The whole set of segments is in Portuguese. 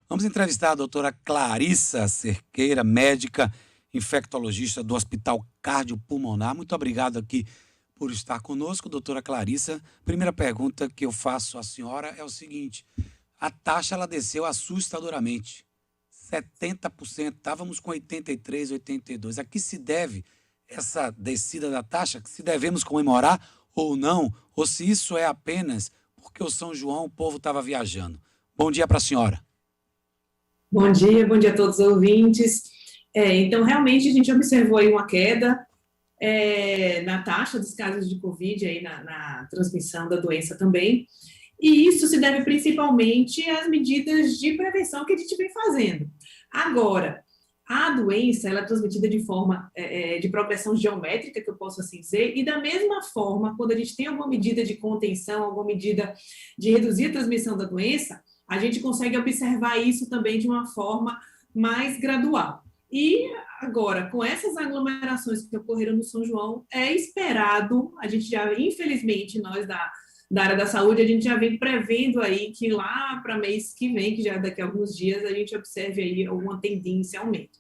Vamos entrevistar a doutora Clarissa Cerqueira, médica infectologista do Hospital Cardiopulmonar. Muito obrigado aqui por estar conosco, doutora Clarissa. Primeira pergunta que eu faço à senhora é o seguinte: a taxa ela desceu assustadoramente, 70%, estávamos com 83, 82. A que se deve essa descida da taxa? Se devemos comemorar ou não? Ou se isso é apenas porque o São João, o povo estava viajando? Bom dia para a senhora. Bom dia a todos os ouvintes. Então, realmente, a gente observou aí uma queda na taxa dos casos de Covid, aí na transmissão da doença também, e isso se deve principalmente às medidas de prevenção que a gente vem fazendo. Agora, a doença, ela é transmitida de forma de progressão geométrica, que eu posso assim dizer, e da mesma forma, quando a gente tem alguma medida de contenção, alguma medida de reduzir a transmissão da doença, a gente consegue observar isso também de uma forma mais gradual. E agora, com essas aglomerações que ocorreram no São João, é esperado, a gente já, infelizmente, nós da área da saúde, a gente já vem prevendo aí que lá para mês que vem, que já é daqui a alguns dias, a gente observe aí alguma tendência a aumento.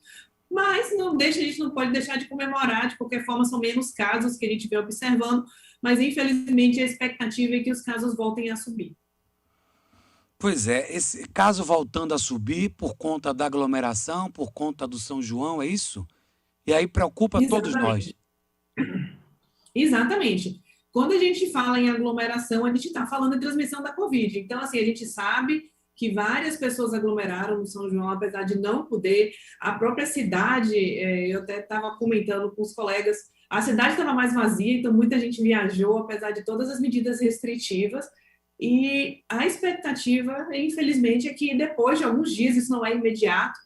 Mas a gente não pode deixar de comemorar, de qualquer forma, são menos casos que a gente vem observando, mas infelizmente a expectativa é que os casos voltem a subir. Pois é, esse caso voltando a subir por conta da aglomeração, por conta do São João, é isso? E aí preocupa todos nós. Exatamente. Exatamente. Quando a gente fala em aglomeração, a gente está falando de transmissão da Covid. Então, assim, a gente sabe que várias pessoas aglomeraram no São João, apesar de não poder. A própria cidade, eu até estava comentando com os colegas, a cidade estava mais vazia, então muita gente viajou, apesar de todas as medidas restritivas. E a expectativa, infelizmente, é que depois de alguns dias, isso não é imediato,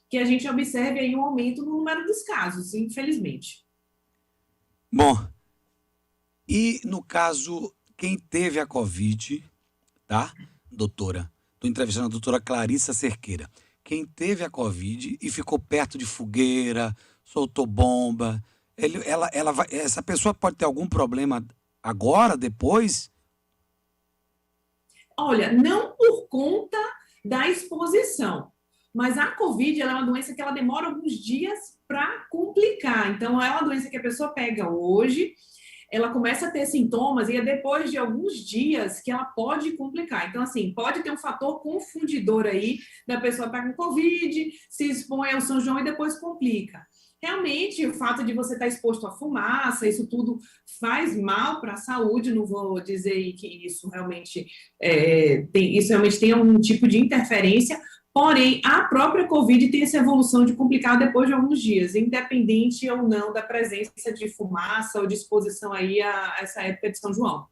que a gente observe aí um aumento no número dos casos, infelizmente. Bom, e no caso, quem teve a Covid, tá, doutora? Estou entrevistando a doutora Clarissa Cerqueira. Quem teve a Covid e ficou perto de fogueira, soltou bomba, essa pessoa pode ter algum problema agora, depois? Olha, não por conta da exposição, mas a Covid ela é uma doença que ela demora alguns dias para complicar. Então, é uma doença que a pessoa pega hoje, ela começa a ter sintomas e é depois de alguns dias que ela pode complicar. Então, assim, pode ter um fator confundidor aí da pessoa estar com Covid, se expõe ao São João e depois complica. Realmente, o fato de você estar exposto à fumaça, isso tudo faz mal para a saúde, não vou dizer que isso realmente tem algum tipo de interferência, porém, a própria Covid tem essa evolução de complicar depois de alguns dias, independente ou não da presença de fumaça ou de exposição aí a essa época de São João.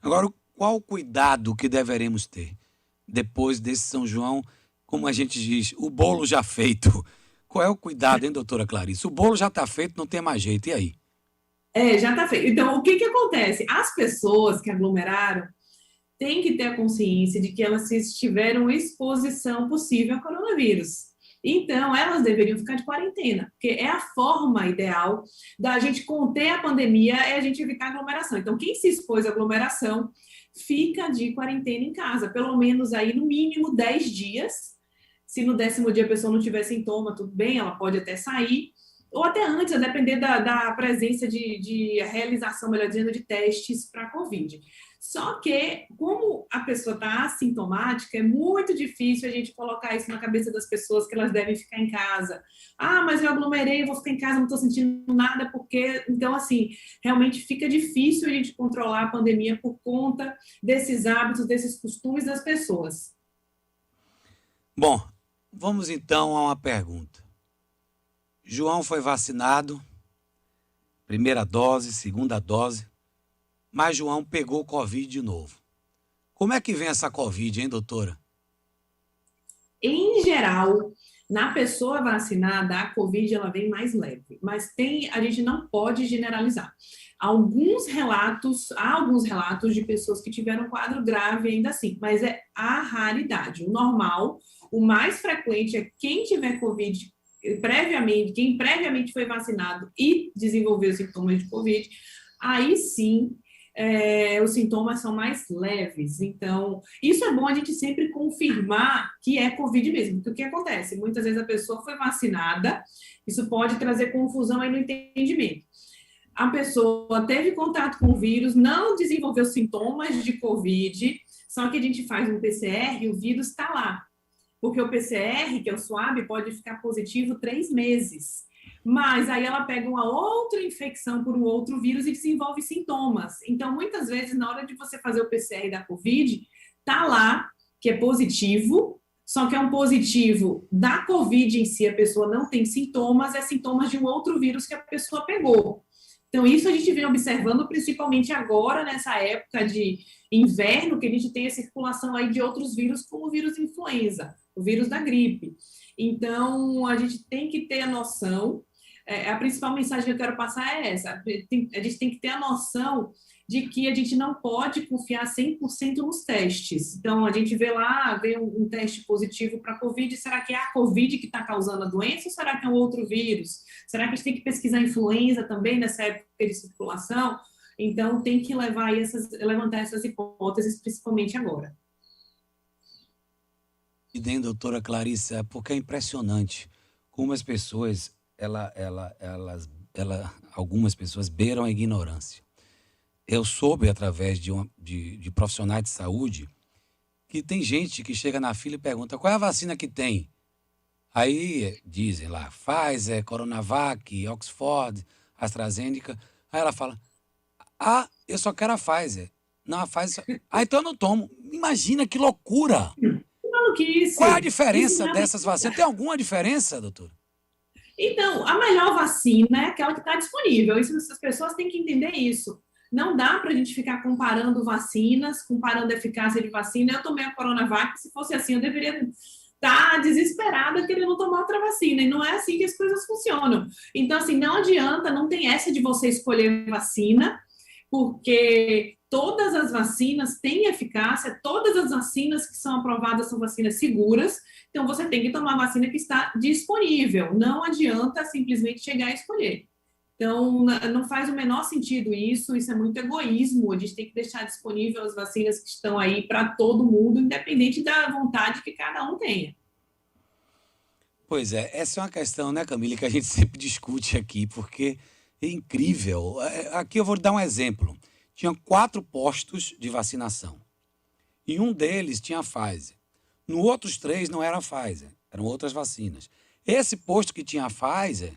Agora, qual o cuidado que deveremos ter depois desse São João, como a gente diz, o bolo já feito? Qual é o cuidado, hein, doutora Clarice? O bolo já está feito, não tem mais jeito, e aí? Já está feito. Então, o que acontece? As pessoas que aglomeraram têm que ter a consciência de que elas tiveram exposição possível ao coronavírus. Então, elas deveriam ficar de quarentena, porque é a forma ideal da gente conter a pandemia, é a gente evitar aglomeração. Então, quem se expôs à aglomeração fica de quarentena em casa, pelo menos aí no mínimo 10 dias. Se no 10º dia a pessoa não tiver sintoma, tudo bem, ela pode até sair, ou até antes, a depender da presença de realização, melhor dizendo, de testes para a Covid. Só que, como a pessoa está assintomática, é muito difícil a gente colocar isso na cabeça das pessoas que elas devem ficar em casa. Ah, mas eu aglomerei, eu vou ficar em casa, não estou sentindo nada, porque... Então, assim, realmente fica difícil a gente controlar a pandemia por conta desses hábitos, desses costumes das pessoas. Bom, vamos então a uma pergunta. João foi vacinado, primeira dose, segunda dose, mas João pegou Covid de novo. Como é que vem essa Covid, hein, doutora? Em geral, na pessoa vacinada, a Covid ela vem mais leve, mas a gente não pode generalizar. Há alguns relatos de pessoas que tiveram quadro grave ainda assim, mas é a raridade. O normal, o mais frequente é quem tiver Covid previamente, quem previamente foi vacinado e desenvolveu sintomas de Covid, aí sim os sintomas são mais leves. Então, isso é bom a gente sempre confirmar que é Covid mesmo, porque o que acontece? Muitas vezes a pessoa foi vacinada, isso pode trazer confusão aí no entendimento. A pessoa teve contato com o vírus, não desenvolveu sintomas de Covid, só que a gente faz um PCR e o vírus está lá. Porque o PCR, que é o SWAB, pode ficar positivo 3 meses. Mas aí ela pega uma outra infecção por um outro vírus e desenvolve sintomas. Então, muitas vezes, na hora de você fazer o PCR da Covid, tá lá que é positivo, só que é um positivo da Covid em si, a pessoa não tem sintomas, é sintomas de um outro vírus que a pessoa pegou. Então, isso a gente vem observando principalmente agora, nessa época de inverno, que a gente tem a circulação aí de outros vírus, como o vírus influenza, o vírus da gripe. Então, a gente tem que ter a noção, a principal mensagem que eu quero passar é essa, a gente tem que ter a noção de que a gente não pode confiar 100% nos testes. Então, a gente vê um teste positivo para a Covid, será que é a Covid que está causando a doença ou será que é um outro vírus? Será que a gente tem que pesquisar influenza também nessa época de circulação? Então, tem que levantar essas hipóteses, principalmente agora. E bem, doutora Clarissa, porque é impressionante como as pessoas, algumas pessoas beiram a ignorância. Eu soube, através de profissionais de saúde, que tem gente que chega na fila e pergunta qual é a vacina que tem. Aí dizem lá, Pfizer, Coronavac, Oxford, AstraZeneca. Aí ela fala, eu só quero a Pfizer. Não, a Pfizer... então eu não tomo. Imagina que loucura! Maluquice. Qual é a diferença dessas vacinas? Tem alguma diferença, doutor? Então, a melhor vacina é aquela que está disponível. Isso, as pessoas têm que entender isso. Não dá para a gente ficar comparando vacinas, comparando a eficácia de vacina. Eu tomei a Coronavac, se fosse assim, eu deveria estar desesperada querendo tomar outra vacina. E não é assim que as coisas funcionam. Então, assim, não adianta, não tem essa de você escolher vacina, porque todas as vacinas têm eficácia, todas as vacinas que são aprovadas são vacinas seguras, então você tem que tomar a vacina que está disponível. Não adianta simplesmente chegar e escolher. Então, não faz o menor sentido isso é muito egoísmo, a gente tem que deixar disponível as vacinas que estão aí para todo mundo, independente da vontade que cada um tenha. Pois é, essa é uma questão, né, Camila, que a gente sempre discute aqui, porque é incrível. Aqui eu vou dar um exemplo. Tinha 4 postos de vacinação. Em um deles tinha a Pfizer. No outros 3 não era a Pfizer, eram outras vacinas. Esse posto que tinha a Pfizer,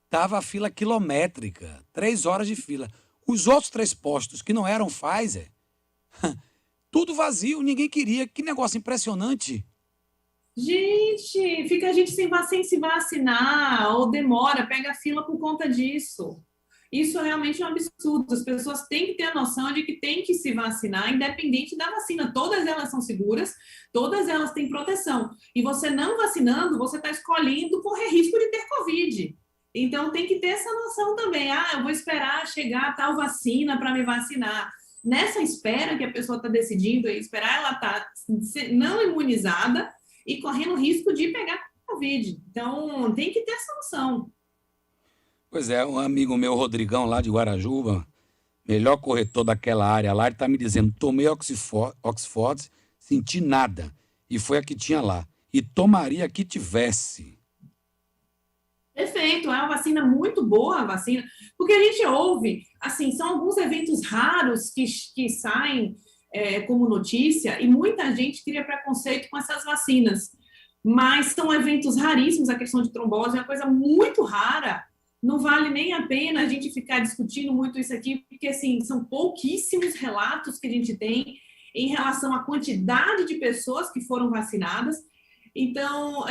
estava a fila quilométrica, 3 horas de fila. Os outros 3 postos que não eram Pfizer, tudo vazio, ninguém queria. Que negócio impressionante. Gente, fica a gente sem se vacinar, ou demora, pega a fila por conta disso. Isso realmente é um absurdo. As pessoas têm que ter a noção de que tem que se vacinar, independente da vacina. Todas elas são seguras, todas elas têm proteção. E você não vacinando, você está escolhendo correr risco de ter Covid. Então, tem que ter essa noção também. Eu vou esperar chegar a tal vacina para me vacinar. Nessa espera que a pessoa está decidindo, esperar ela estar não imunizada e correndo risco de pegar Covid. Então, tem que ter essa noção. Pois é, um amigo meu, Rodrigão, lá de Guarajuba, melhor corretor daquela área lá, ele está me dizendo, tomei Oxford, senti nada. E foi a que tinha lá. E tomaria a que tivesse. Perfeito, é uma vacina muito boa, a vacina, porque a gente ouve, assim, são alguns eventos raros que saem como notícia e muita gente cria preconceito com essas vacinas, mas são eventos raríssimos, a questão de trombose é uma coisa muito rara, não vale nem a pena a gente ficar discutindo muito isso aqui, porque, assim, são pouquíssimos relatos que a gente tem em relação à quantidade de pessoas que foram vacinadas. Então,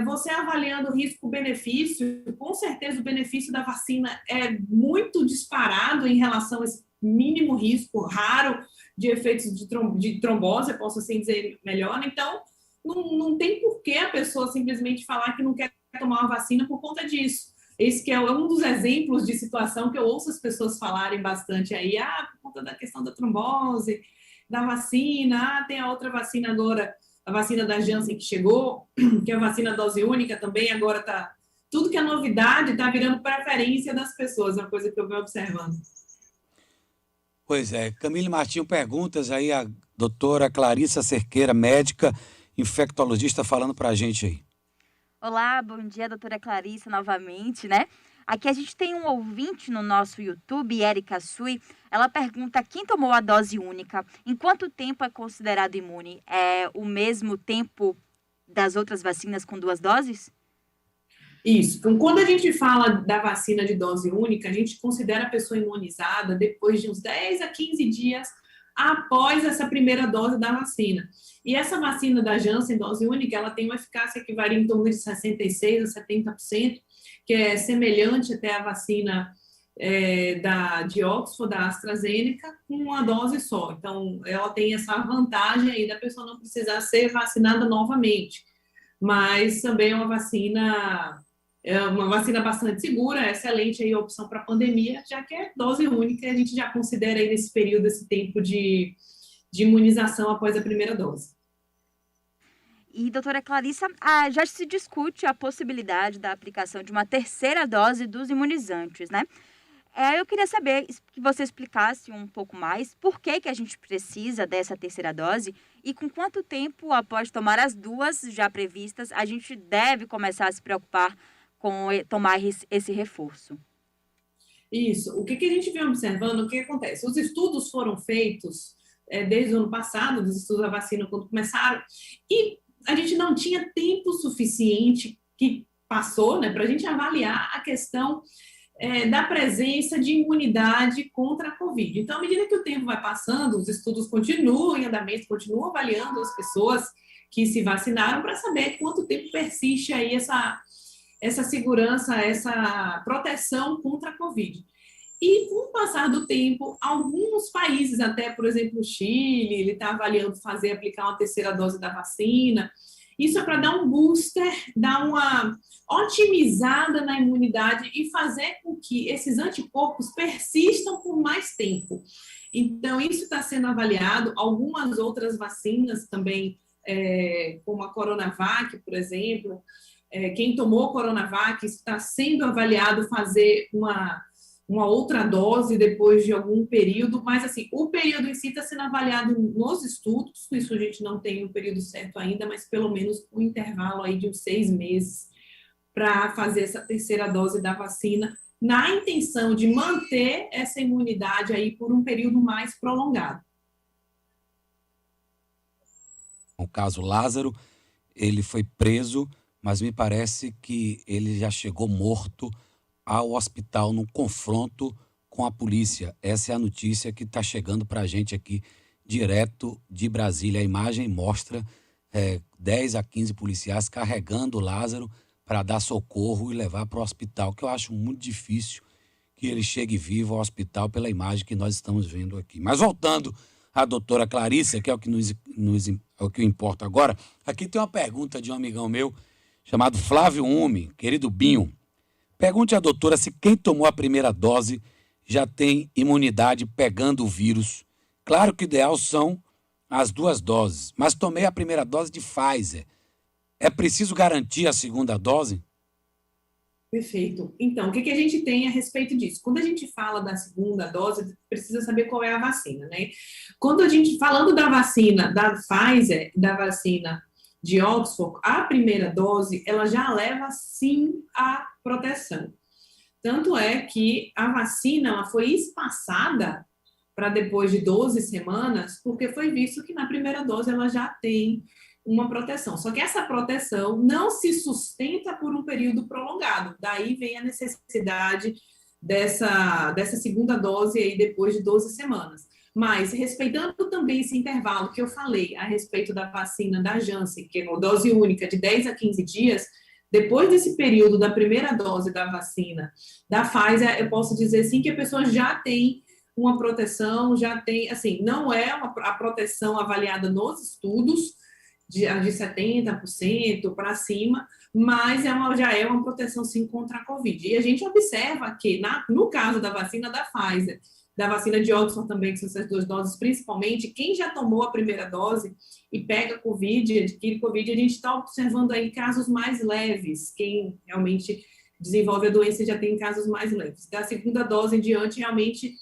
você avaliando risco-benefício, com certeza o benefício da vacina é muito disparado em relação a esse mínimo risco raro de efeitos de trombose, eu posso assim dizer melhor. Então, não tem por que a pessoa simplesmente falar que não quer tomar uma vacina por conta disso. Esse que é um dos exemplos de situação que eu ouço as pessoas falarem bastante aí, por conta da questão da trombose, da vacina, tem a outra vacina agora, a vacina da Janssen que chegou, que é a vacina dose única também, agora tá, tudo que é novidade está virando preferência das pessoas, é uma coisa que eu venho observando. Pois é, Camille Martinho, perguntas aí a doutora Clarissa Cerqueira, médica infectologista, falando para a gente aí. Olá, bom dia, doutora Clarissa, novamente, né? Aqui a gente tem um ouvinte no nosso YouTube, Érica Sui. Ela pergunta: quem tomou a dose única, em quanto tempo é considerado imune? É o mesmo tempo das outras vacinas com 2 doses? Isso. Então, quando a gente fala da vacina de dose única, a gente considera a pessoa imunizada depois de uns 10 a 15 dias após essa primeira dose da vacina. E essa vacina da Janssen, dose única, ela tem uma eficácia que varia em torno de 66% a 70%, que é semelhante até à vacina de Oxford, da AstraZeneca, com uma dose só. Então, ela tem essa vantagem aí da pessoa não precisar ser vacinada novamente. Mas também é uma vacina bastante segura, excelente aí a opção para pandemia, já que é dose única, a gente já considera aí nesse período esse tempo de imunização após a primeira dose. E, doutora Clarissa, já se discute a possibilidade da aplicação de uma terceira dose dos imunizantes, né? Eu queria saber que você explicasse um pouco mais por que a gente precisa dessa terceira dose e com quanto tempo após tomar as duas já previstas a gente deve começar a se preocupar com tomar esse reforço. Isso. O que a gente vem observando, o que acontece? Os estudos foram feitos desde o ano passado, dos estudos da vacina, quando começaram, e a gente não tinha tempo suficiente que passou, né, para a gente avaliar a questão da presença de imunidade contra a Covid. Então, à medida que o tempo vai passando, os estudos continuam em andamento, continuam avaliando as pessoas que se vacinaram para saber quanto tempo persiste aí essa segurança, essa proteção contra a Covid. E com o passar do tempo, alguns países, até, por exemplo, o Chile, ele está avaliando aplicar uma terceira dose da vacina. Isso é para dar um booster, dar uma otimizada na imunidade e fazer com que esses anticorpos persistam por mais tempo. Então, isso está sendo avaliado. Algumas outras vacinas também, como a Coronavac, por exemplo, quem tomou Coronavac está sendo avaliado fazer uma outra dose depois de algum período, mas assim, o período em si está sendo avaliado nos estudos, isso a gente não tem o período certo ainda, mas pelo menos um intervalo aí de uns 6 meses para fazer essa terceira dose da vacina, na intenção de manter essa imunidade aí por um período mais prolongado. O caso Lázaro, ele foi preso, mas me parece que ele já chegou morto ao hospital num confronto com a polícia. Essa é a notícia que está chegando para a gente aqui, direto de Brasília. A imagem mostra 10 a 15 policiais carregando o Lázaro para dar socorro e levar para o hospital, que eu acho muito difícil que ele chegue vivo ao hospital pela imagem que nós estamos vendo aqui. Mas voltando à doutora Clarissa, que é o que é o que importa agora, aqui tem uma pergunta de um amigão meu chamado Flávio Ume, querido Binho. Pergunte à doutora se quem tomou a primeira dose já tem imunidade pegando o vírus. Claro que o ideal são as 2 doses, mas tomei a primeira dose de Pfizer. É preciso garantir a segunda dose? Perfeito. Então, o que a gente tem a respeito disso? Quando a gente fala da segunda dose, precisa saber qual é a vacina, né? Quando a gente, falando da vacina da Pfizer, da vacina de Oxford, a primeira dose, ela já leva, sim, a proteção. Tanto é que a vacina ela foi espaçada para depois de 12 semanas, porque foi visto que na primeira dose ela já tem uma proteção. Só que essa proteção não se sustenta por um período prolongado. Daí vem a necessidade dessa segunda dose aí depois de 12 semanas. Mas, respeitando também esse intervalo que eu falei a respeito da vacina da Janssen, que é uma dose única de 10 a 15 dias, depois desse período da primeira dose da vacina da Pfizer, eu posso dizer sim que a pessoa já tem uma proteção, já tem, assim, não é a proteção avaliada nos estudos, de 70% para cima, mas já é uma proteção sim contra a Covid. E a gente observa que, no caso da vacina da Pfizer, da vacina de Oxford também, que são essas 2 doses, principalmente, quem já tomou a primeira dose e pega Covid, adquire Covid, a gente está observando aí casos mais leves. Quem realmente desenvolve a doença já tem casos mais leves. Da segunda dose em diante, realmente,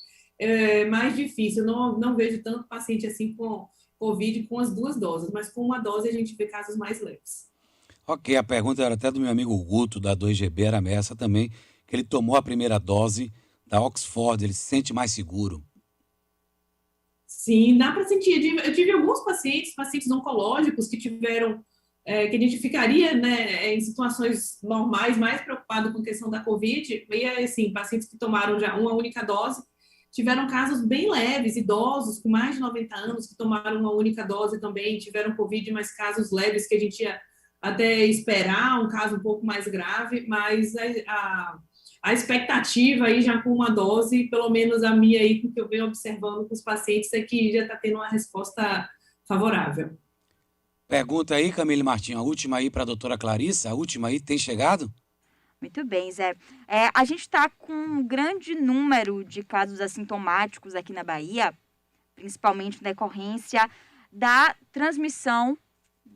mais difícil. Não vejo tanto paciente assim com Covid com as 2 doses, mas com uma dose a gente vê casos mais leves. Ok, a pergunta era até do meu amigo Guto, da 2GB, era essa também, que ele tomou a primeira dose da Oxford, ele se sente mais seguro. Sim, dá para sentir. Eu tive alguns pacientes oncológicos que tiveram, que a gente ficaria, né, em situações normais, mais preocupado com a questão da Covid, e assim, pacientes que tomaram já uma única dose, tiveram casos bem leves, idosos com mais de 90 anos que tomaram uma única dose também, tiveram Covid, mas casos leves que a gente ia até esperar, um caso um pouco mais grave, mas a expectativa aí já com uma dose, pelo menos a minha aí, que eu venho observando com os pacientes, é que já está tendo uma resposta favorável. Pergunta aí, Camille Martins, a última aí para a doutora Clarissa, a última aí tem chegado? Muito bem, Zé. A gente está com um grande número de casos assintomáticos aqui na Bahia, principalmente na decorrência da transmissão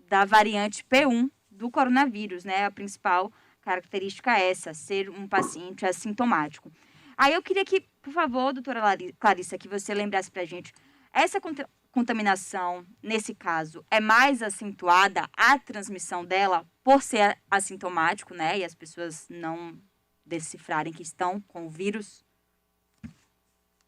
da variante P1 do coronavírus, né? A principal característica é essa, ser um paciente assintomático. Aí eu queria que, por favor, doutora Clarissa, que você lembrasse para a gente, essa contaminação, nesse caso, é mais acentuada a transmissão dela por ser assintomático, né? E as pessoas não decifrarem que estão com o vírus?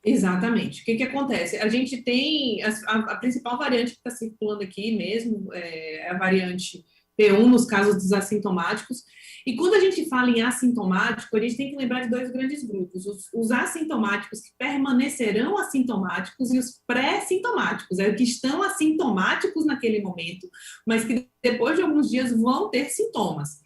Exatamente. O que acontece? A gente tem a principal variante que está circulando aqui mesmo, é a variante P1 nos casos dos assintomáticos. E quando a gente fala em assintomático, a gente tem que lembrar de 2 grandes grupos: os assintomáticos que permanecerão assintomáticos e os pré-sintomáticos, que estão assintomáticos naquele momento, mas que depois de alguns dias vão ter sintomas.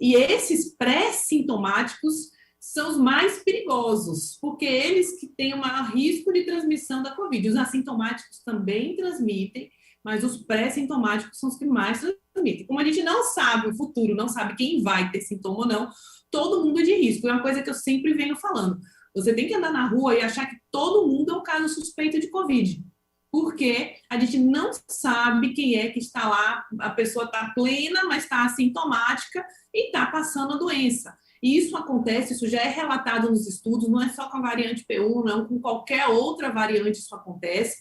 E esses pré-sintomáticos são os mais perigosos, porque eles que têm o maior risco de transmissão da Covid. Os assintomáticos também transmitem, mas os pré-sintomáticos são os que mais transmitem. Como a gente não sabe o futuro, não sabe quem vai ter sintoma ou não, todo mundo é de risco. É uma coisa que eu sempre venho falando. Você tem que andar na rua e achar que todo mundo é um caso suspeito de Covid, porque a gente não sabe quem é que está lá, a pessoa está plena, mas está assintomática e está passando a doença. E isso acontece, isso já é relatado nos estudos, não é só com a variante P1, não, com qualquer outra variante isso acontece.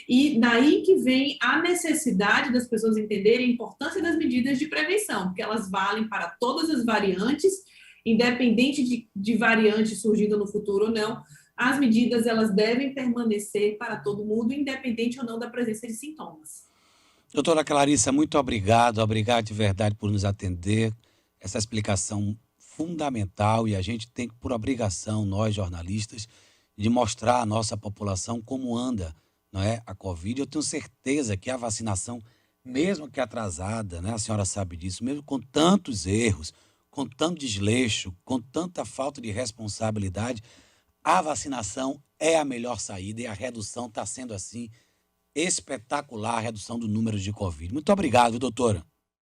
E daí que vem a necessidade das pessoas entenderem a importância das medidas de prevenção, porque elas valem para todas as variantes, independente de variante surgida no futuro ou não. As medidas, elas devem permanecer para todo mundo, independente ou não da presença de sintomas. Doutora Clarissa, muito obrigado de verdade por nos atender, essa explicação fundamental, e a gente tem por obrigação, nós jornalistas, de mostrar à nossa população como anda, não é, a Covid. Eu tenho certeza que a vacinação, mesmo que atrasada, né, a senhora sabe disso, mesmo com tantos erros, com tanto desleixo, com tanta falta de responsabilidade, a vacinação é a melhor saída, e a redução está sendo assim espetacular, a redução do número de Covid. Muito obrigado, doutora.